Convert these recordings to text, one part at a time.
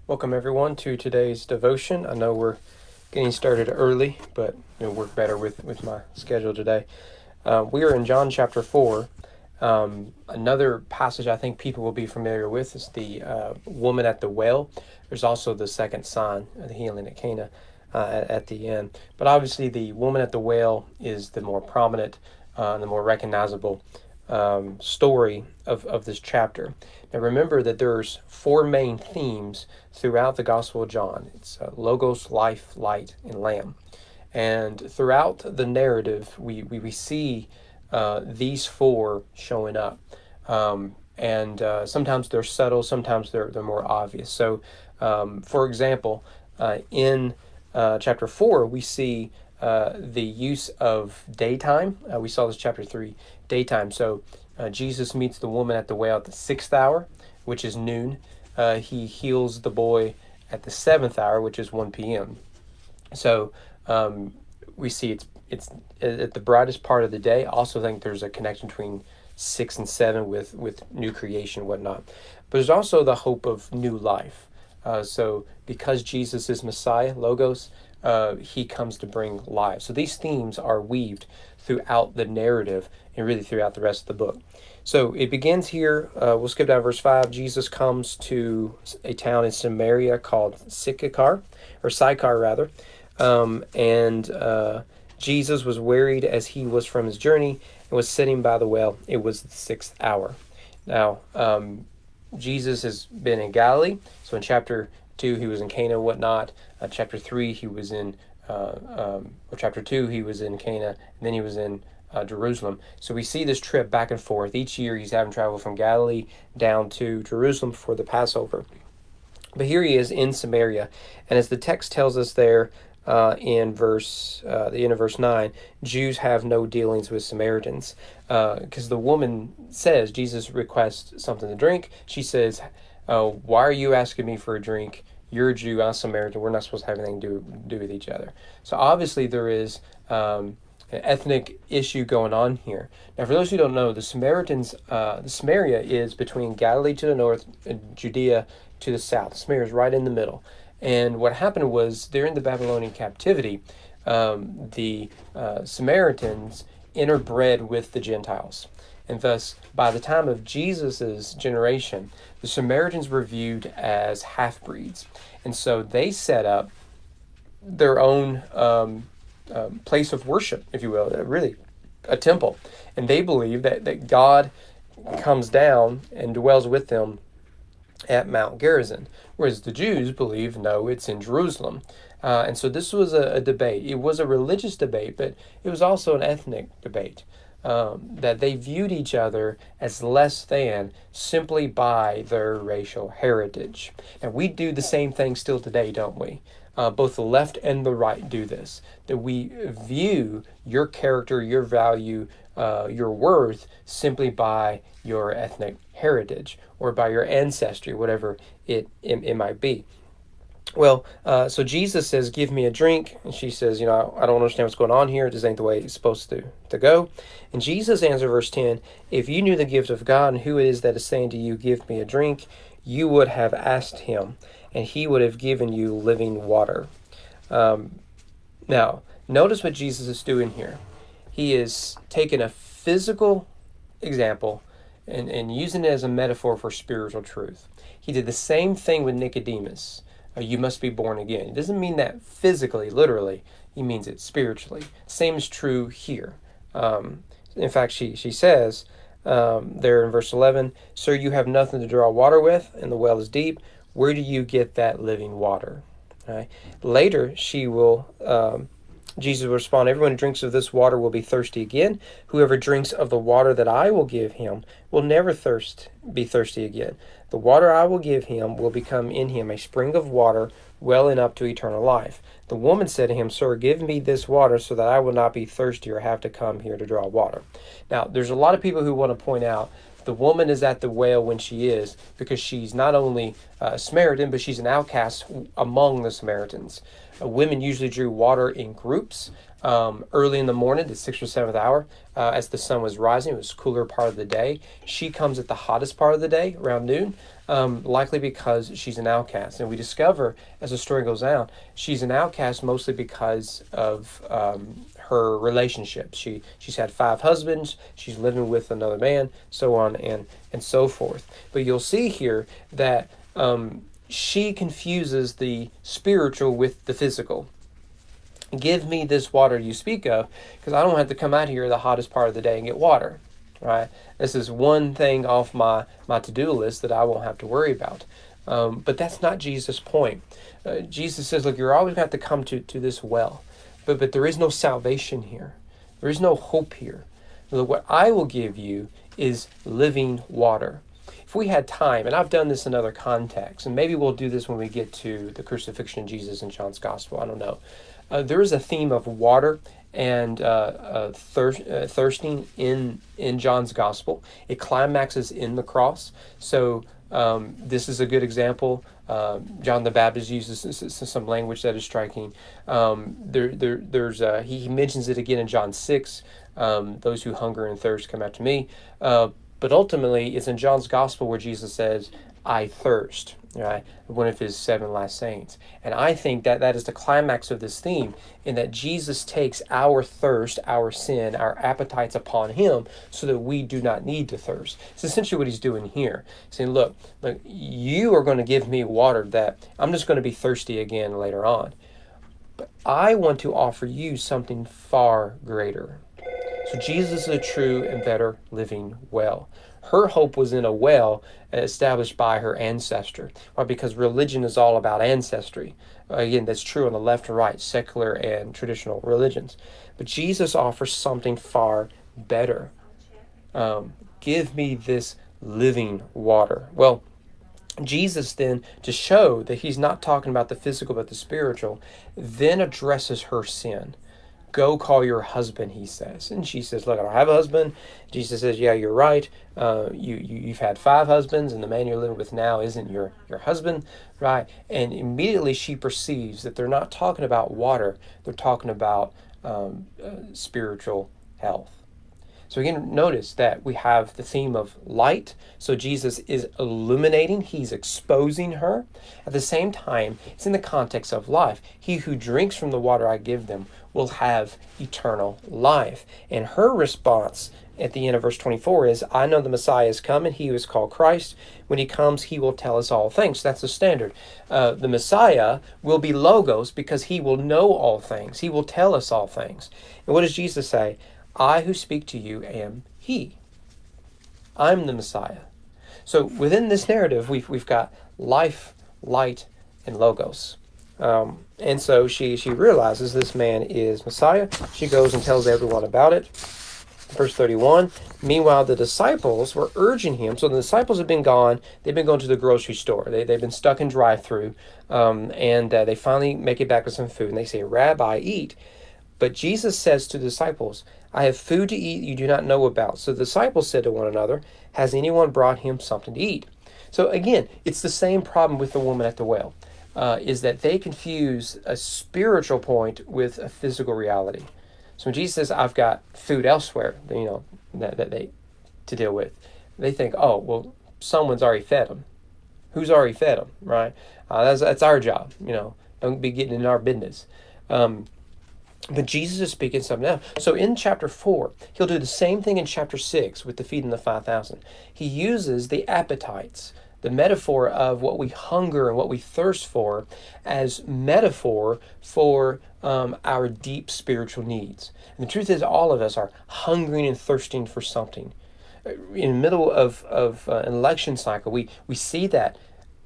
Welcome everyone to today's devotion. I know we're getting started early, but it'll work better with my schedule today. We are in John chapter 4. Another passage I think people will be familiar with is the woman at the well. There's also the second sign, the healing at Cana at the end. But obviously the woman at the well is the more prominent, the more recognizable story of this chapter. Now remember that there's four main themes throughout the Gospel of John. It's Logos, Life, Light, and Lamb. And throughout the narrative, we see these four showing up. And sometimes they're subtle, sometimes they're more obvious. So, for example, in chapter 4, we see the use of daytime. We saw this chapter 3, daytime. So Jesus meets the woman at the well at the 6th hour, which is noon. He heals the boy at the 7th hour, which is 1 p.m. So we see it's at the brightest part of the day. I also think there's a connection between 6 and 7 with new creation and whatnot. But there's also the hope of new life. So because Jesus is Messiah, Logos, he comes to bring life. So these themes are weaved throughout the narrative and really throughout the rest of the book. So it begins here. We'll skip down to verse 5. Jesus comes to a town in Samaria called Sychar, rather. And Jesus was wearied as he was from his journey and was sitting by the well. It was the 6th hour. Now, Jesus has been in Galilee. So in chapter 2, he was in Cana and whatnot. Chapter 3, he was in, or chapter 2, he was in Cana, and then he was in Jerusalem. So we see this trip back and forth. Each year he's having travel from Galilee down to Jerusalem for the Passover. But here he is in Samaria. And as the text tells us there in the end of verse 9, Jews have no dealings with Samaritans. Because the woman says, Jesus requests something to drink. She says, why are you asking me for a drink? You're a Jew, I'm Samaritan. We're not supposed to have anything to do with each other. So obviously there is an ethnic issue going on here. Now, for those who don't know, the Samaria is between Galilee to the north and Judea to the south. Samaria is right in the middle. And what happened was, during the Babylonian captivity, the Samaritans interbred with the Gentiles. And thus, by the time of Jesus' generation, the Samaritans were viewed as half-breeds. And so they set up their own place of worship, if you will, really a temple. And they believe that God comes down and dwells with them at Mount Gerizim, whereas the Jews believe, no, it's in Jerusalem. And so this was a debate. It was a religious debate, but it was also an ethnic debate. That they viewed each other as less than simply by their racial heritage. And we do the same thing still today, don't we? Both the left and the right do this. That we view your character, your value, your worth simply by your ethnic heritage or by your ancestry, whatever it might be. Well, so Jesus says, give me a drink. And she says, I don't understand what's going on here. This ain't the way it's supposed to go. And Jesus answered, verse 10, if you knew the gift of God and who it is that is saying to you, give me a drink, you would have asked him, and he would have given you living water. Now, notice what Jesus is doing here. He is taking a physical example and using it as a metaphor for spiritual truth. He did the same thing with Nicodemus. You must be born again. It doesn't mean that physically, literally. He means it spiritually. Same is true here. In fact, she says there in verse 11, sir, you have nothing to draw water with, and the well is deep. Where do you get that living water? Right. Later, Jesus will respond, everyone who drinks of this water will be thirsty again. Whoever drinks of the water that I will give him will never be thirsty again. The water I will give him will become in him a spring of water welling up to eternal life. The woman said to him, sir, give me this water so that I will not be thirsty or have to come here to draw water. Now, there's a lot of people who want to point out the woman is at the well when she is because she's not only a Samaritan, but she's an outcast among the Samaritans. Women usually drew water in groups early in the morning, the 6th or 7th hour, as the sun was rising. It was cooler part of the day. She comes at the hottest part of the day, around noon. likely because she's an outcast. And we discover, as the story goes on, she's an outcast mostly because of her relationships. She's had 5 husbands, she's living with another man, so on and so forth. But you'll see here that she confuses the spiritual with the physical. Give me this water you speak of, because I don't have to come out here the hottest part of the day and get water. Right? This is one thing off my to-do list that I won't have to worry about. But that's not Jesus' point. Jesus says, look, you're always going to have to come to this well. But there is no salvation here. There is no hope here. Look, what I will give you is living water. If we had time, and I've done this in other contexts, and maybe we'll do this when we get to the crucifixion of Jesus in John's Gospel, I don't know. There is a theme of water and thirsting in John's Gospel. It climaxes in the cross. So this is a good example. John the Baptist uses some language that is striking. He mentions it again in John 6. Those who hunger and thirst come after me. But ultimately, it's in John's Gospel where Jesus says, I thirst, right? One of his 7 last sayings. And I think that is the climax of this theme, in that Jesus takes our thirst, our sin, our appetites upon him so that we do not need to thirst. It's essentially what he's doing here. He's saying, look, you are going to give me water that I'm just going to be thirsty again later on. But I want to offer you something far greater. So Jesus is a true and better living well. Her hope was in a well established by her ancestor. Why? Because religion is all about ancestry. Again, that's true on the left and right, secular and traditional religions. But Jesus offers something far better. Give me this living water. Well, Jesus then, to show that he's not talking about the physical but the spiritual, then addresses her sin. Go call your husband, he says. And she says, look, I don't have a husband. Jesus says, yeah, you're right. You've had 5 husbands, and the man you're living with now isn't your husband, right? And immediately she perceives that they're not talking about water. They're talking about spiritual health. So again, notice that we have the theme of light. So Jesus is illuminating, he's exposing her. At the same time, it's in the context of life. He who drinks from the water I give them will have eternal life. And her response at the end of verse 24 is, I know the Messiah is coming, he who is called Christ. When he comes, he will tell us all things. That's the standard. The Messiah will be Logos because he will know all things. He will tell us all things. And what does Jesus say? I who speak to you am he. I'm the Messiah. So within this narrative, we've got life, light, and Logos. And so she realizes this man is Messiah. She goes and tells everyone about it. Verse 31, meanwhile, the disciples were urging him. So the disciples have been gone. They've been going to the grocery store. They've been stuck in drive-thru. And they finally make it back with some food. And they say, Rabbi, eat. But Jesus says to the disciples, I have food to eat you do not know about. So the disciples said to one another, has anyone brought him something to eat? So again, it's the same problem with the woman at the well, is that they confuse a spiritual point with a physical reality. So when Jesus says, I've got food elsewhere, that they to deal with, they think, oh, well, someone's already fed them. Who's already fed them, right? That's our job, don't be getting in our business. But Jesus is speaking something else. So in chapter 4, he'll do the same thing in chapter 6 with the feeding the 5,000. He uses the appetites, the metaphor of what we hunger and what we thirst for, as metaphor for our deep spiritual needs. And the truth is, all of us are hungering and thirsting for something. In the middle of an election cycle, we see that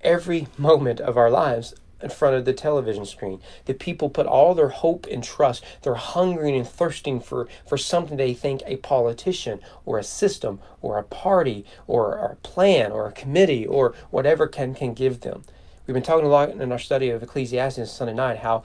every moment of our lives in front of the television screen. The people put all their hope and trust. They're hungering and thirsting for something they think a politician or a system or a party or a plan or a committee or whatever can give them. We've been talking a lot in our study of Ecclesiastes Sunday night how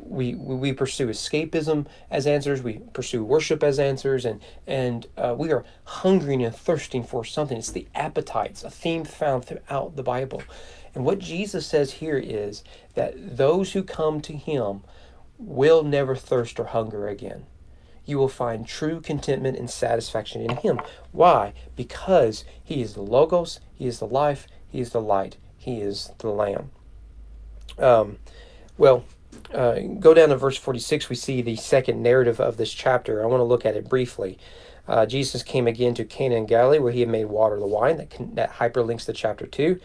we pursue escapism as answers, we pursue worship as answers, and we are hungering and thirsting for something. It's the appetites, a theme found throughout the Bible. And what Jesus says here is that those who come to him will never thirst or hunger again. you will find true contentment and satisfaction in him. Why? Because he is the Logos, he is the life, he is the light, he is the Lamb. Go down to verse 46. We see the second narrative of this chapter. I want to look at it briefly. Jesus came again to Cana in Galilee, where he had made water the wine. That hyperlinks to chapter 2.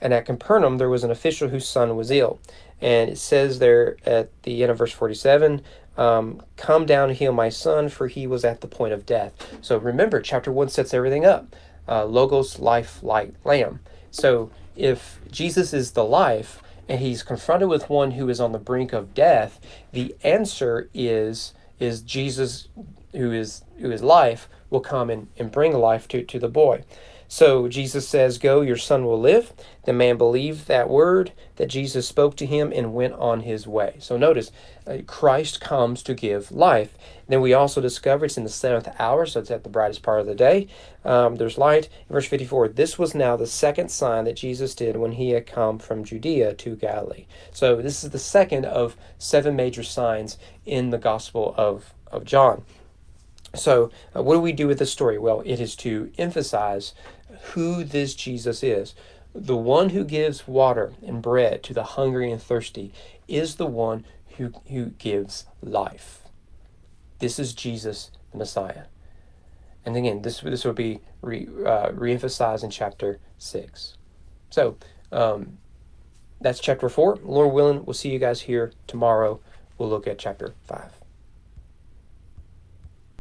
And at Capernaum, there was an official whose son was ill. And it says there at the end of verse 47, come down and heal my son, for he was at the point of death. So remember, chapter 1 sets everything up. Logos, life, light, lamb. So if Jesus is the life, and he's confronted with one who is on the brink of death, the answer is Jesus, who is life, will come and bring life to the boy. So Jesus says, go, your son will live. The man believed that word that Jesus spoke to him and went on his way. So notice, Christ comes to give life. Then we also discover it's in the 7th hour, so it's at the brightest part of the day. There's light. In verse 54, this was now the second sign that Jesus did when he had come from Judea to Galilee. So this is the second of 7 major signs in the Gospel of John. So what do we do with this story? Well, it is to emphasize who this Jesus is. The one who gives water and bread to the hungry and thirsty is the one who gives life. This is Jesus, the Messiah. And again, this will be re-emphasized in chapter 6. So that's chapter 4. Lord willing, we'll see you guys here tomorrow. We'll look at chapter 5.